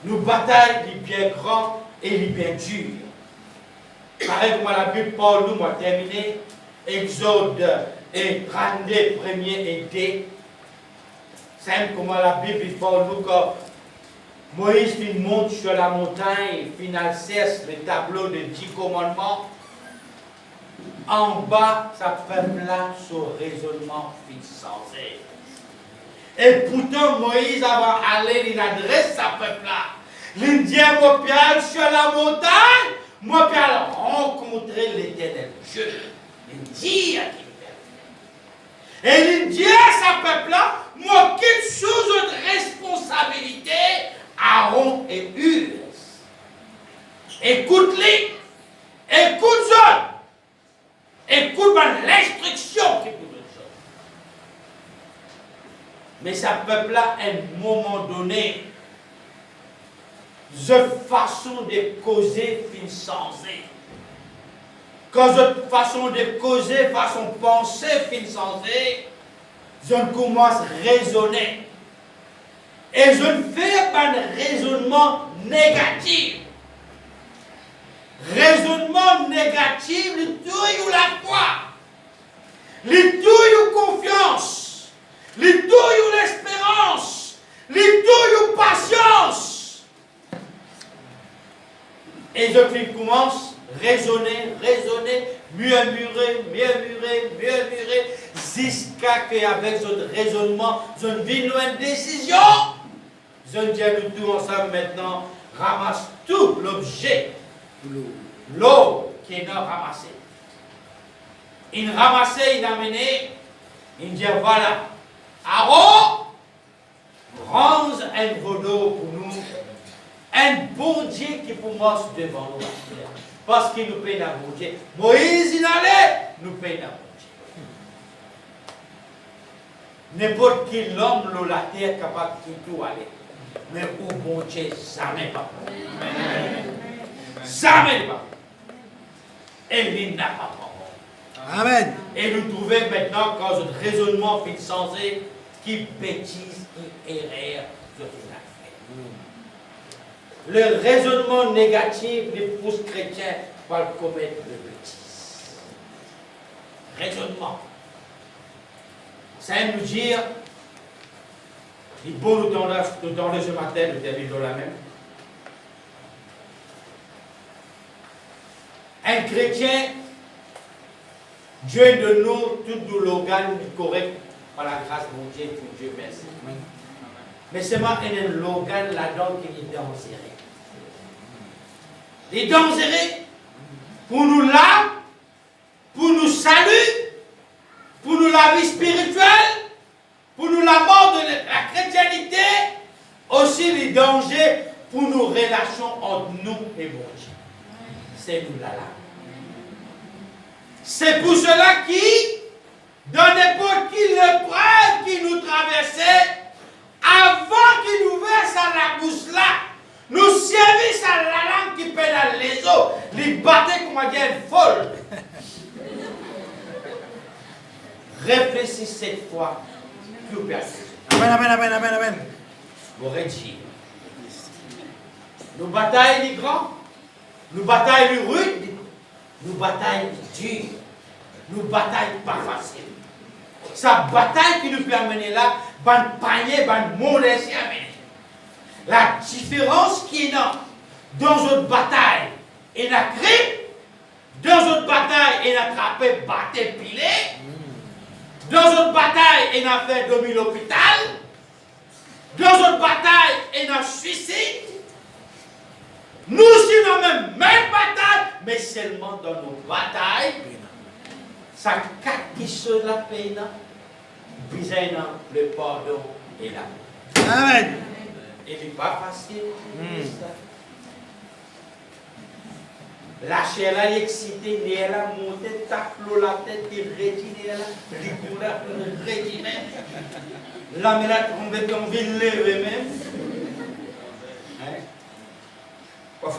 Nos batailles, les bien grands et les bien durs. Pareil comme la Bible parle, nous, moi, terminé. Exode et 32, premier et 2. C'est comme la Bible parle, nous, quand Moïse monte sur la montagne, final cesse le tableau de 10 commandements. En bas, ça peuple là, son raisonnement fixé. Et pourtant, Moïse, avant d'aller, il adresse sa peuple là. Il dit, moi, Pierre, sur la montagne, moi, Pierre, rencontrer l'éternel Dieu. Il dit à qui il fait. Et il dit à sa peuple là, moi, quelle chose de responsabilité, Aaron et Hur. Écoute-les. Écoute-le. Écoute l'instruction qui vous donne. Mais sa peuple là, à un moment donné, de façon de causer fin sensée. Quand cette façon de causer, façon de penser fin sensée, je commence à raisonner. Et je ne fais pas de raisonnement négatif. raisonnement négatif, les touille la foi, les touille confiance, les touille l'espérance, les touille patience. Et je commence à raisonner, murmurer, jusqu'à qu'avec ce raisonnement, je vienne à une décision. Je dis à nous tous ensemble maintenant, ramasse tout l'objet, l'eau qui est ramassée. Il ramassait, il amenait, il dit voilà, Aaron, bronze un vaudou pour nous, un bon Dieu qui pour moi devant nous. Parce qu'il nous paye un bon Dieu. Moïse, il allait, nous paye un bon Dieu. N'importe quel homme de la terre est capable de tout aller. Mais au bon Dieu, jamais pas. Jamais pas. Et il n'a pas parole. Amen. Et nous trouvons maintenant, quand ce raisonnement fait sensé, qui bêtise, qui erreur de tout à fait. Le raisonnement négatif les pousse chrétiens par commettre de bêtises. Raisonnement. Ça aime nous dire, il est beau nous tendre ce matin, nous terminons la même. Un chrétien, Dieu de nous tout l'organe correct par la grâce de Dieu, pour Dieu merci. Mais c'est moi un organe là-dedans qui est dangereux. Il est dangereux pour nous là, pour nous salut, pour nous la vie spirituelle, pour nous la mort de la chrétienté, aussi les dangers pour nos relations entre nous et bon Dieu. C'est nous là. C'est pour cela qui, dans n'importe quelle épreuve qui nous traversait, avant qu'il nous verse à la bouche là, nous servissent à la langue qui pédale les eaux, les battait comme un gueule folle. Réfléchis cette fois, plus personne. Amen. Vous rédigez. Nous bataillons les grands, nous bataillons les rudes, nous bataillons durs, nous bataillons pas facile. Sa bataille qui nous peut amener là, ban panier, ban modestie amener. La différence qui est dans notre bataille et la grippe, dans notre bataille et l'attraper, battre, piler, dans notre bataille et n'a fait dormir l'hôpital, dans notre bataille et n'a suicide. Nous aussi dans la même bataille, mais seulement dans nos batailles, ça qui se la peine, besoin le pardon et l'amour. Amen. Et ce n'est pas facile. La chair là est excitée, elle a monté, tape la tête, elle rétine, elle a rigoureux, elle rétine. L'âme elle a tombé comme ville lever même. Il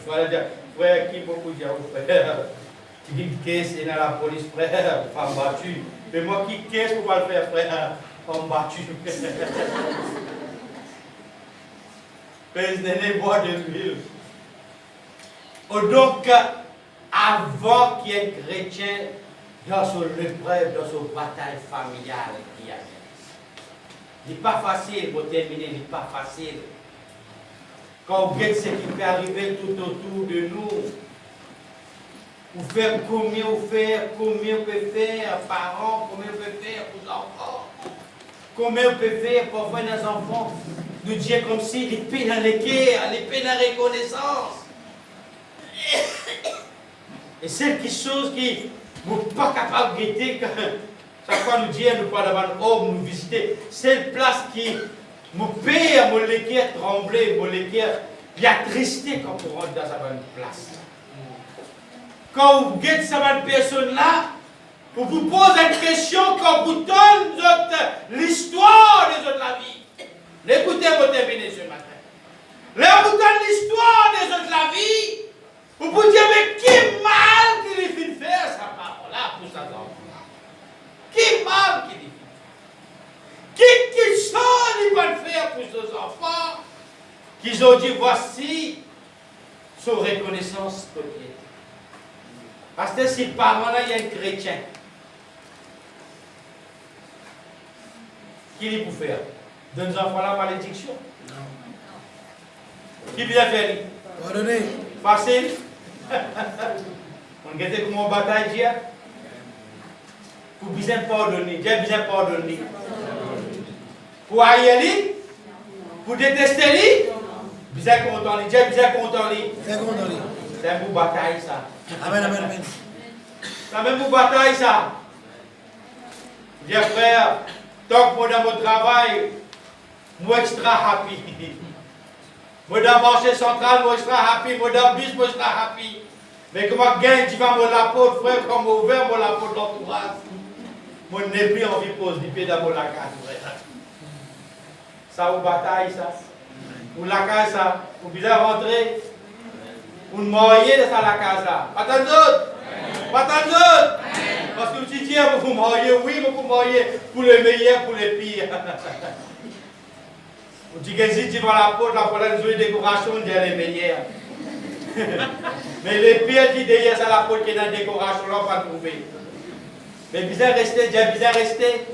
fallait dire, frère, qui beaucoup dire au frère, tu dis qu'est-ce et dans la police, frère, pas battu. Mais moi qui qu'est-ce pour pas le faire, frère, pas battu. Président bois de l'huile. Donc, avant qu'il y ait un chrétien dans son épreuve, dans son bataille familiale, il n'est pas facile pour terminer, il n'est pas facile. Quand on regarde ce qui peut arriver tout autour de nous, ou faire combien on peut faire par an, combien on peut faire pour les enfants, combien on peut faire pour voir nos enfants, nous dire comme si les peines dans les cœurs, les peines dans la reconnaissance. Et c'est quelque chose qui ne sommes pas capable de guetter quand chaque fois nous dire nous pas devant homme nous visiter. C'est une place qui mon père, mon cœur tremblé, mon cœur il a tristé quand on rentre dans sa bonne place. Quand vous guettez cette bonne personne là, pour vous poser une question, quand vous donne l'histoire des autres de la vie. Écoutez votre terminer ce matin. Là vous donne l'histoire des autres de la vie. Vous pouvez dire, mais qui mal qu'il est fait faire sa parole-là pour sa enfant? Qui mal qu'il est fait? Qui sont il va faire pour ses enfants? Qu'ils ont dit, voici son reconnaissance propriété. Parce que si parents-là, il y a un chrétien, qui est pour faire? Donne aux enfants la malédiction. Qui vient faire? Pardonnez. Facile. On guette comment on bataille Dieu. Pour bien pardonner. Dieu bien pardonner. Pour haïr lui, pour détester lui, bien content lui. Dieu bien content lui. Bien content lui. C'est un beau bataille ça. Amen, amen, amen. C'est un beau bataille ça. Bien frère, tant que moi dans mon travail, moi extra happy. Moi dans le marché central, moi extra happy. Moi dans le bus, moi extra happy. Mais comment gagne, tu vas me l'apôtre, frère, comme ouvert, moi l'apôtre l'entourage. Moi n'ai plus envie de poser du pied dans mon lacage, frère. Ça vous bataille ça. Ou la case ça. Vous bien rentrer. Vous mariez de ça la case là. Pas tant d'autres. Pas tant d'autres. Parce que tu dis, vous vous mariez, oui, vous vous mariez pour les meilleurs, pour les pires. Vous dites que si tu vas à la porte, la décoration, on dit les meilleurs. Mais les pires qui derrière ça, la porte qui est dans la décoration, là, on va trouver. Mais bizarre rester, Dieu bizarre rester.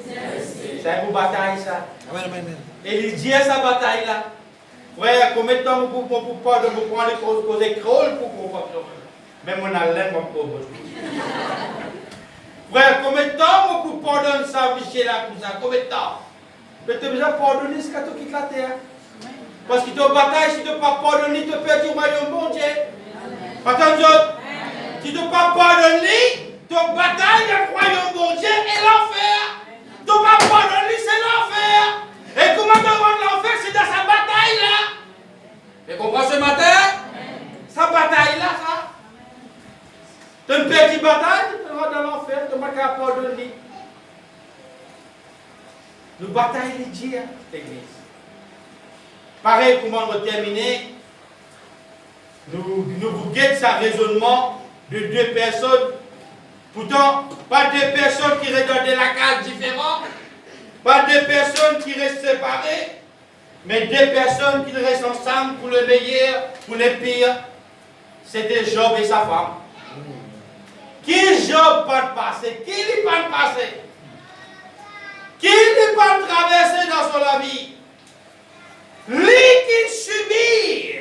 C'est une bataille ça. Amen, amen, amen. Et il dit à sa bataille là. Frère, combien de temps vous pouvez pas de vous prendre les causes crôles pour comprendre? Même on a l'air, mon pauvre. Frère, combien de temps vous pouvez pardonner ça, Michel, là, comme ça? Combien de temps? Mais tu as besoin de pardonner ce que tu quittes la terre. Parce que tu bataille, si tu n'as pas pardonné, tu perds du royaume, bon Dieu. Attends, si tu n'as pas pardonné, tu batailles le royaume, bon Dieu, et l'enfer. Tu n'as pas pardonné, c'est l'enfer. Et comment te rendre l'enfer, c'est dans sa bataille là. Tu comprends ce matin? Sa bataille là, ça. Tu as une petite bataille, tu vas dans l'enfer, tu n'as pas pardonner. Nous bataillons les dieux, l'église. Pareil, comment on va terminer? Nous vous guettons ça raisonnement de deux personnes. Pourtant, pas deux personnes qui regardent la case différente. Pas deux personnes qui restent séparées, mais deux personnes qui restent ensemble pour le meilleur, pour le pire. C'était Job et sa femme. Qui Job pas passé? Qui lui pas passé? Qui lui pas traversé dans son vie? Lui qui subit,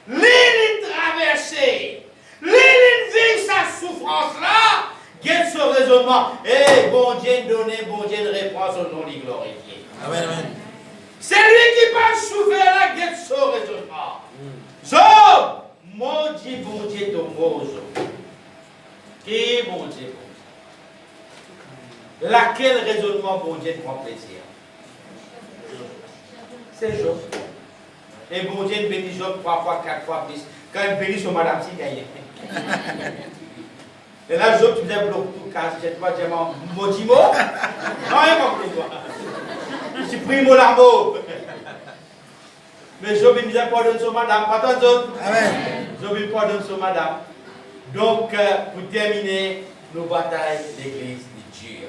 lui qui traversé, lui qui vit sa souffrance là. Guette son raisonnement. Eh, bon Dieu donné, bon Dieu répond son nom, lui glorifié. Amen, amen. C'est lui qui va souffrir là, guette son raisonnement. Job, mon Dieu, bon Dieu, ton mot, Job. Qui, bon Dieu, bon Dieu. Laquelle raisonnement, bon Dieu, prend plaisir? C'est Job. Et bon Dieu bénit Job 3 fois, 4 fois plus. Quand il bénit son madame, c'est gagné. Et là, Job, tu disais, bloque tout, casse, j'ai pas dit, maudit mot. Non, il n'y a pas pour toi. Je suis pris mon larmeau. Mais Job, il disait, pardonne son madame. Pas tant d'autres. Amen. Job, il pardonne son madame. Donc, pour terminer, nos batailles d'église de Dieu.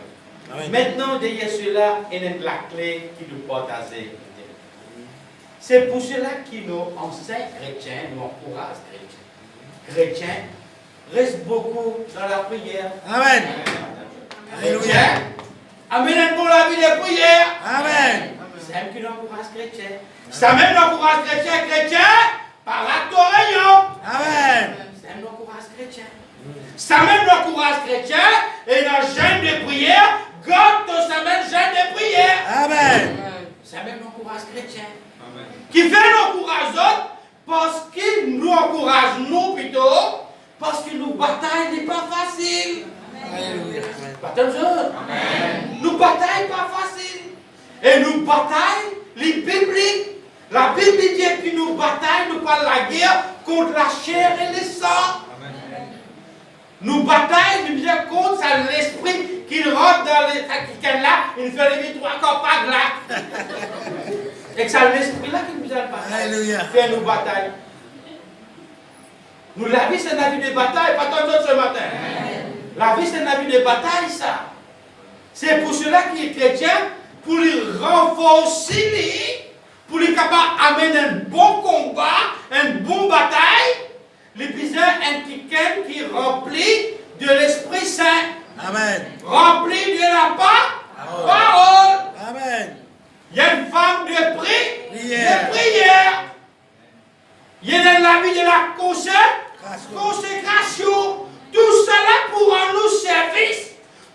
Amen. Maintenant, derrière cela, il y a la clé qui nous partage. C'est pour cela qui nous enseigne chrétiens, nous encourage chrétiens. Chrétiens restent beaucoup dans la prière. Amen. Chrétiens Alléluia. amènent pour la vie de prière. Amen. C'est même qui nous encourage chrétiens. Ça même nous encourage chrétiens par adoration. Amen. Ça même nous encourage chrétiens. Ça même nous encourage chrétiens et dans le jeûne de prière, God ça même jeûne de prière. Amen. Ça même nous encourage chrétiens. Qui fait nous encourager parce qu'il nous encourage nous plutôt parce que nos batailles n'est pas facile. Alléluia. Pas tant de choses. Nos batailles pas facile. Et nos batailles, les bibliques. La Bible dit que nos batailles, nous parlons la guerre contre la chair et le sang. Nos batailles, nous disons contre l'esprit qui rentre dans les Africains là, il fait les victoires encore pas là. Et que c'est l'esprit là qui nous a Alléluia. fait nos batailles. Nous, la vie, c'est la vie de bataille, pas tant d'autres ce matin. La vie, c'est la vie de bataille, ça. C'est pour cela qu'il est chrétien, pour lui renforcer, pour lui capable d'amener un bon combat, une bonne bataille, les besoins un quelqu'un qui est rempli de l'Esprit Saint. Amen. Rempli de la parole. Amen. Il y a une femme de Prière. prière. Il y a dans la vie de la consécration. Tout cela pour nous servir.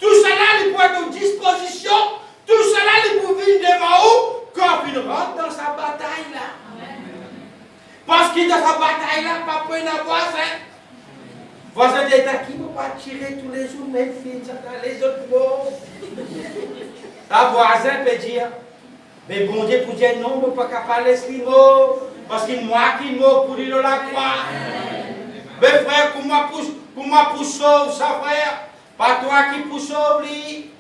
Tout cela pour être à disposition. Tout cela pour venir devant vous quand il rentre dans sa bataille là. Parce qu'il est dans sa bataille là, pas pour un voisin. Voisin d'État qui ne peut pas tirer tous les jours, mes filles, les autres mots. Ta voisin peut dire, mais bon Dieu pour dire non, je ne peux pas parler ce mot. Parce que moi qui mot pour dire la croix. Mais frère, pour moi pour sauver ça, frère. Pas toi qui pour sauver.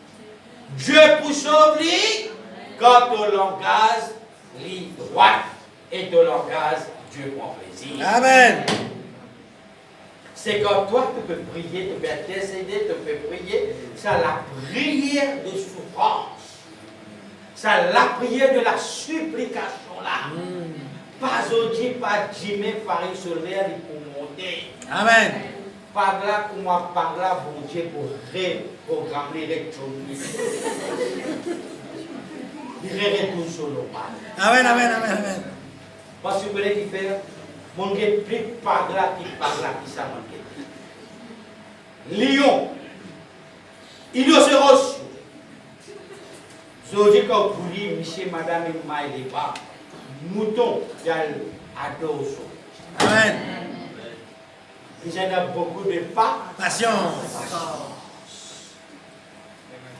Dieu pour sauver. Quand ton langage lit droit et ton langage, Dieu prend plaisir. Amen. C'est quand toi tu peux prier, tu peux intercéder, tu peux prier. C'est la prière de souffrance. C'est la prière de la supplication là. Pas aujourd'hui, pas dîmer, farine solaire pour monter. Amen. Par là, pour moi, par là, bon Dieu, pour reprogrammer les choses. Il retourne sur le mal. Amen, amen, amen, amen. Parce que vous voulez qu'il fait, mon Dieu, plus par là, qui ça, mon Dieu. Lion, rhinocéros. Aujourd'hui, quand vous dites, monsieur, madame, et maï, les bas, mouton, il y a l'ado. Amen. Il y en a beaucoup de pas. Patience.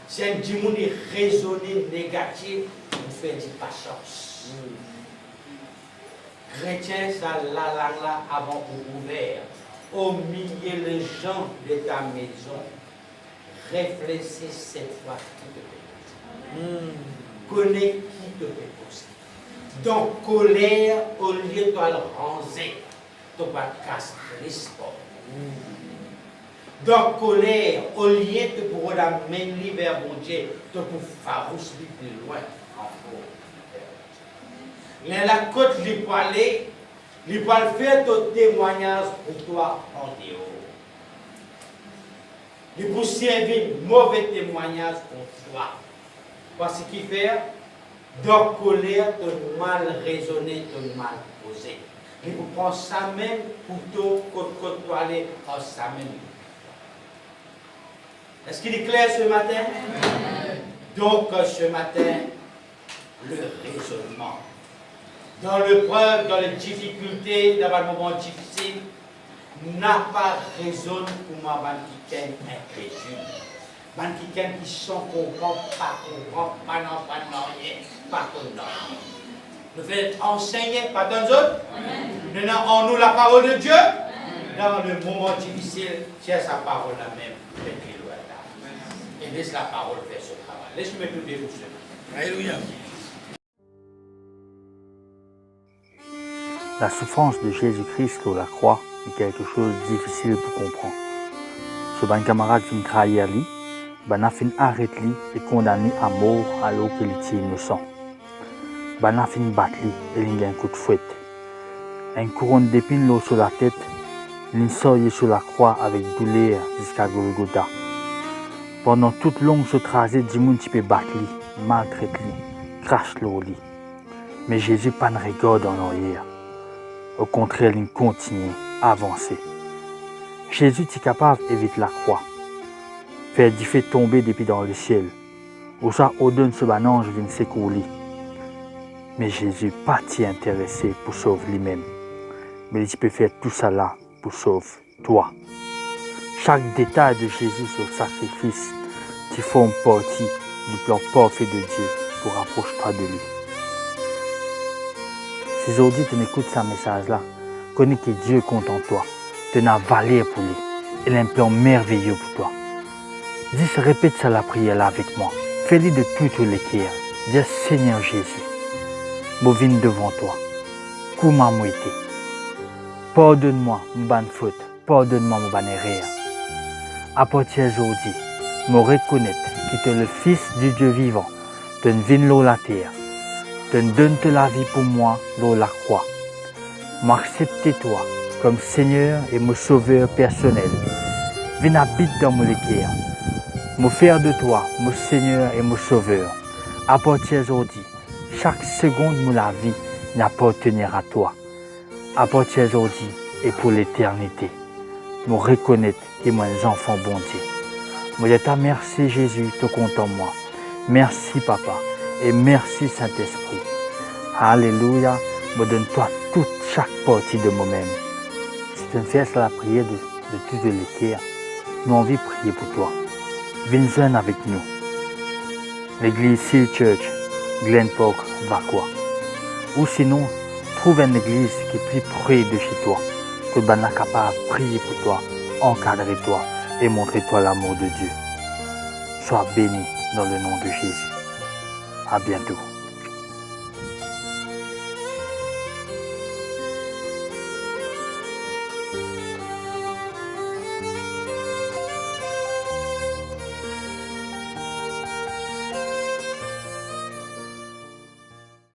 C'est un démon raisonné négatif pour faire de patience. Chrétien, ça là avant pour ouvert. Au milieu des gens de ta maison, réfléchis cette fois qui te fait poser. Connais qui te fait poser. Donc, colère, au lieu de le ranger, tu vas casser l'esprit. Donc, colère, au lieu de pouvoir la mener vers mon Dieu, tu peux farouche plus loin encore. La côte, il peut aller, il peut faire ton témoignage pour toi en dehors. Il peut servir mauvais témoignage pour toi. Parce qu'il fait, donc colère, tu mal raisonné, tu mal posé. Il peut prendre ça même pour toi aller en ça même. Est-ce qu'il est clair ce matin? Donc ce matin, le raisonnement. Dans l'épreuve, dans les difficultés, dans les moments difficiles, n'a pas raison pour moi, quelqu'un incrédule. Quelqu'un qui sont comprend, pas non, rien, pas condamné. Nous faisons enseigner par nous autres. Nous avons en nous la parole de Dieu. Dans le moment difficile, c'est sa parole la même. Et laisse la parole faire ce travail. Laisse-moi tout dérouler. Alléluia. La souffrance de Jésus-Christ sur la croix est quelque chose de difficile pour comprendre. Ce bon camarade qui me trahit lui, ben a fin arrêté lui et condamné à mort alors qu'il était innocent. Ben a fin battu lui et il a un coup de fouette. Un couronne d'épines l'eau sur la tête, il sort sur la croix avec douleur jusqu'à Golgotha. Pendant toute longue ce trajet, du monde qui peut battre lui, maltraite lui, crache l'eau lui. Mais Jésus pas ne regarde en arrière. Au contraire, il continue à avancer. Jésus est capable d'éviter la croix, faire du fait tomber depuis dans le ciel, ou ça ordonne ce ange vient secourir. Mais Jésus n'est pas intéressé pour sauver lui-même, mais il peut faire tout ça là pour sauver toi. Chaque détail de Jésus sur le sacrifice qui forme partie du plan parfait de Dieu pour rapprocher toi de lui. Si aujourd'hui tu écoutes ce message-là, connais que Dieu compte en toi, tu as valeur pour lui, il a un plan merveilleux pour toi. Dis, répète ça la prière là avec moi, fais-le de tout le cœur. Dis, Seigneur Jésus, je viens devant toi, comment moi été. Pardonne-moi mon bonne faute, pardonne-moi mon bonne erreur. À partir d'aujourd'hui, je reconnais que tu es le Fils du Dieu vivant, tu viens sur la terre. Tu donnes la vie pour moi dans la croix. M'accepte toi comme Seigneur et mon sauveur personnel. Viens habiter dans mon cœur. Me faire de toi, mon Seigneur et mon sauveur. À partir d'aujourd'hui, chaque seconde de la vie n'appartiendra à toi. À partir d'aujourd'hui et pour l'éternité. Me reconnaître que moi un enfant bon Dieu. Je te remercie Jésus, tu comptes en moi. Merci Papa et merci Saint-Esprit. Alléluia, me donne-toi chaque partie de moi-même. Si tu me fais la prière de tout le cœur, nous avons envie de prier pour toi. Viens avec nous. L'église Seal Church, Glen Park, Vacois. Ou sinon, trouve une église qui est plus près de chez toi, que tu es capable de prier pour toi, encadrer toi et montrer toi l'amour de Dieu. Sois béni dans le nom de Jésus. À bientôt.